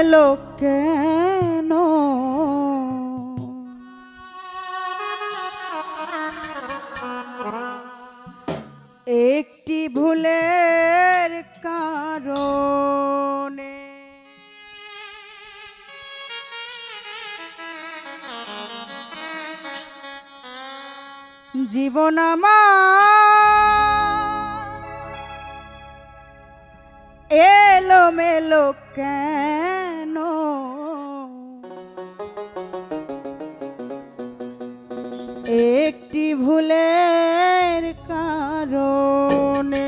এলোমেলো কেন? একটি ভুলের কারণে জীবন আমার এলোমেলো কেন? একটি ভুলের কারণে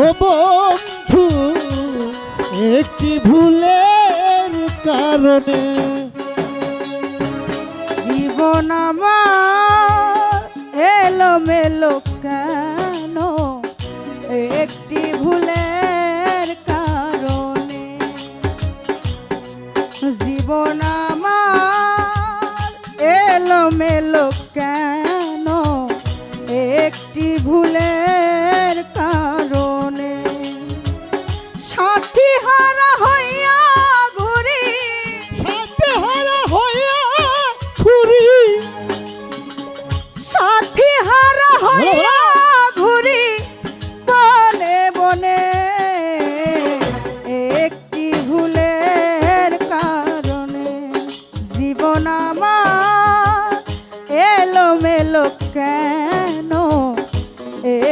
ও বন্ধু, একটি ভুলের কারণে জীবন আমার এলোমেলো কেন? একটি ভুলের কারণে জীবন আমার এলোমেলো কেন? একটি ভুলের কারণে সাথী হারা হইয়া ঘুরি, সাথে হারা হইয়া ঘুরি, সাথী হারা হইয়া ঘুরি বনে বনে। একটি ভুলের কারণে জীবন আমার এলোমেলো কেন?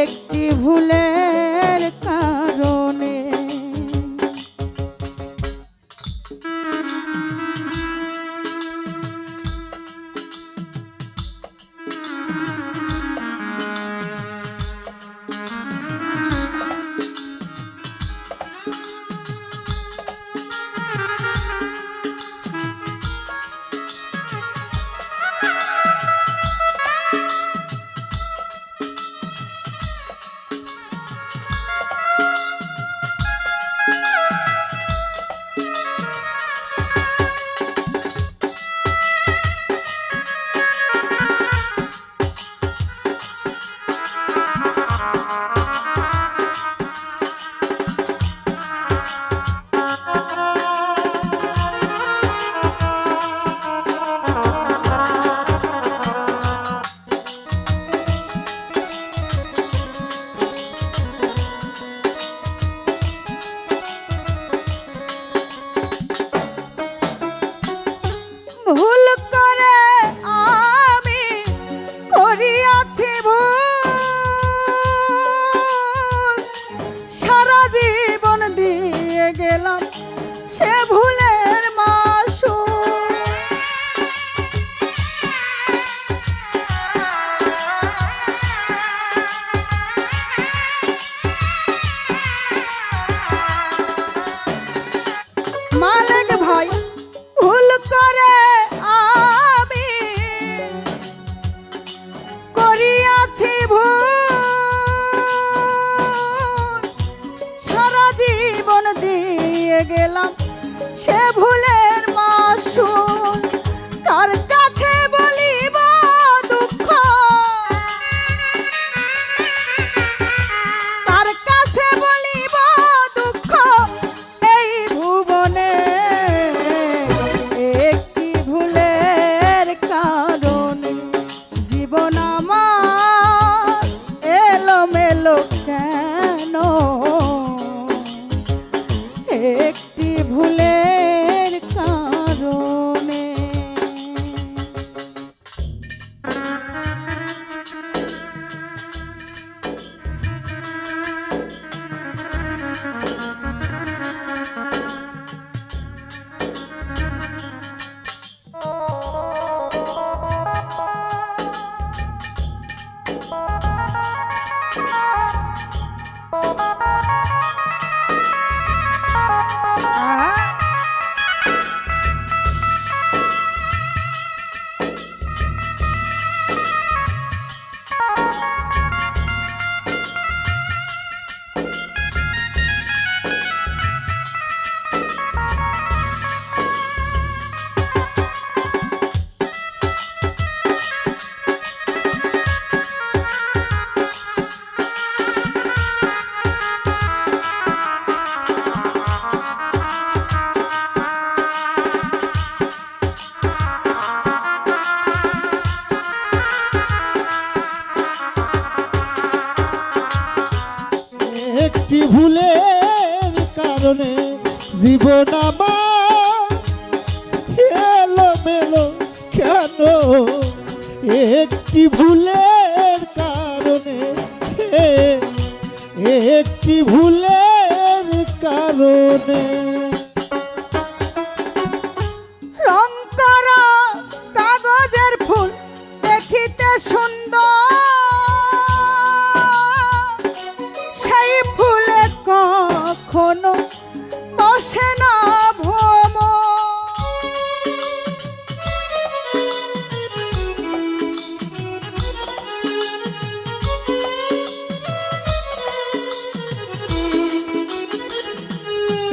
একটি ভুলের কারণে ভুল করে আমি করিয়াছি ভুল, সারা জীবন দিয়ে গেলাম সে ভুলের মাসুল। মালিক ভাই, ভুল করে আমি করিয়াছি ভুল, সারা জীবন দিয়ে গেলাম সে ভুলের মাসুল। কার কাছে বলিব দুঃখ, কার কাছে বলিব দুঃখ এই ভুবনে? একটি ভুলের কারণে জীবন আমার এলোমেলো কেন? একটি ভুলের কারণে জীবন আমার এলোমেলো কেন একটি ভুলের কারণে, একটি ভুলের কারণে। রং করা কাগজের ফুল দেখিতে সুন্দর, সেই ফুলে কখনো বসে না ভ্রমর।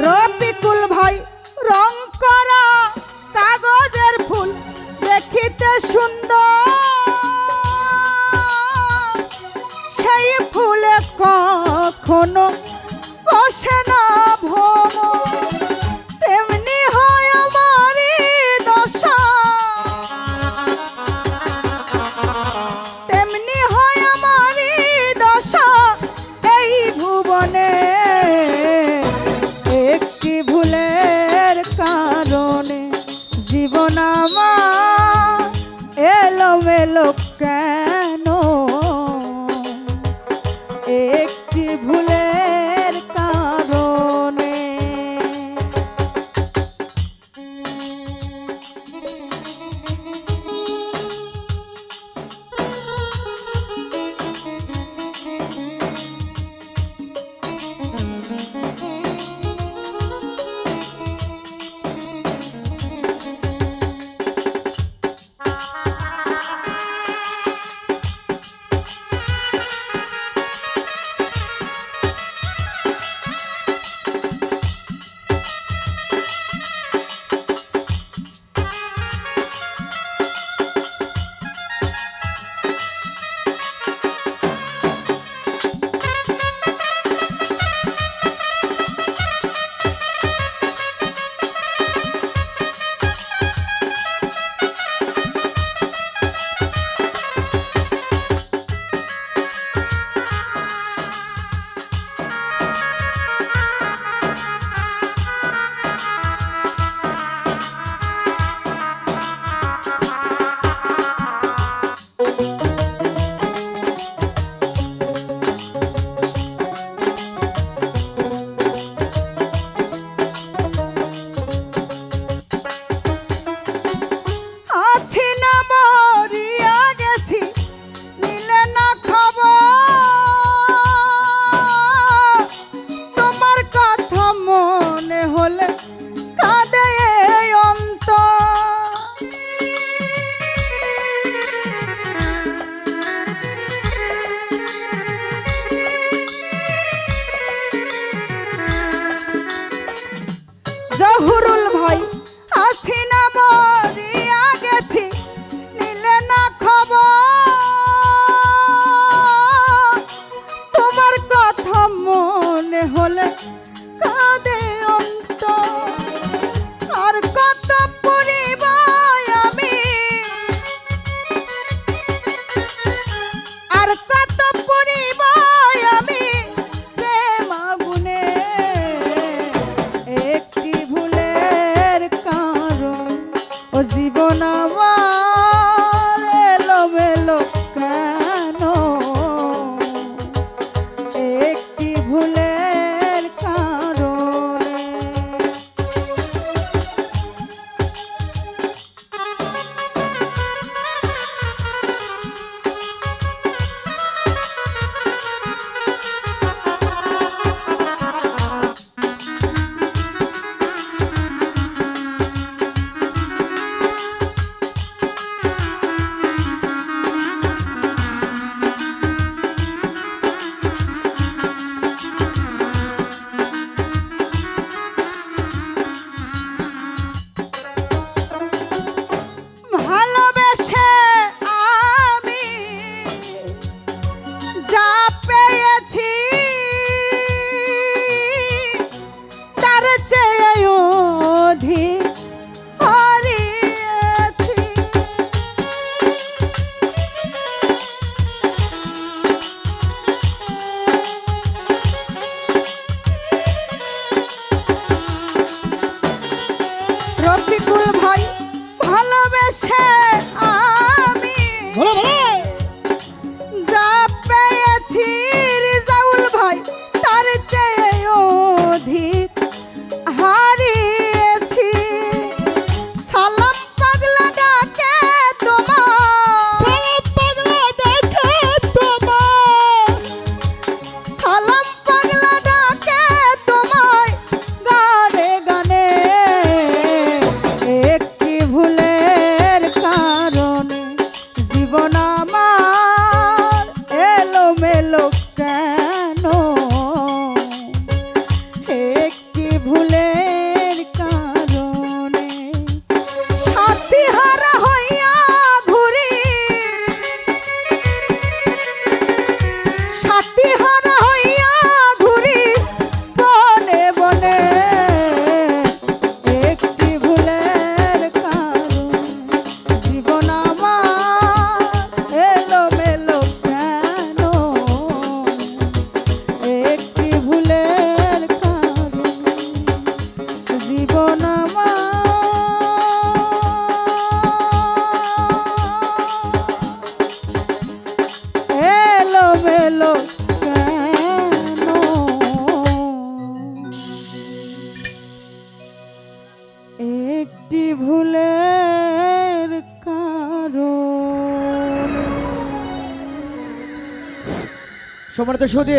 রফিকুল ভাই রং করা কাগজের ফুল দেখিতে সুন্দর, সেই ফুলে কখনো বসে না ভ্রমর। তেমনি হয় আমারই দশা, তেমনি হয় আমারই দশা এই ভুবনে। একটি ভুলের কারণে জীবন আমার এলোমেলো কেন, একটি ভুলের কারণে। সে আমি বলো বলো যা পেয়েছি রিজাউল ভাই তার চেয়ে অধিক হারিয়েছি। সালাম পাগলা ডাকে তোমার, পাগলা ডাকে তোমার, সালাম পাগলা ডাকে তোমায় গানে গানে। একটি ভুলের কারণে জীবন আমার এলোমেলো কেন? একটি ভুলের কারণে সাথী হারা হইয়া ঘুরি, সাথী হারা হইয়া ঘুরি বনে বনে। একটি ভুলের কারণে জীবন আমার এলোমেলো কেন? একটি ভুলের কারণে জীবন আমার এলোমেলো কেন? একটি ভুলের কারণে। সম্মানিত সুধী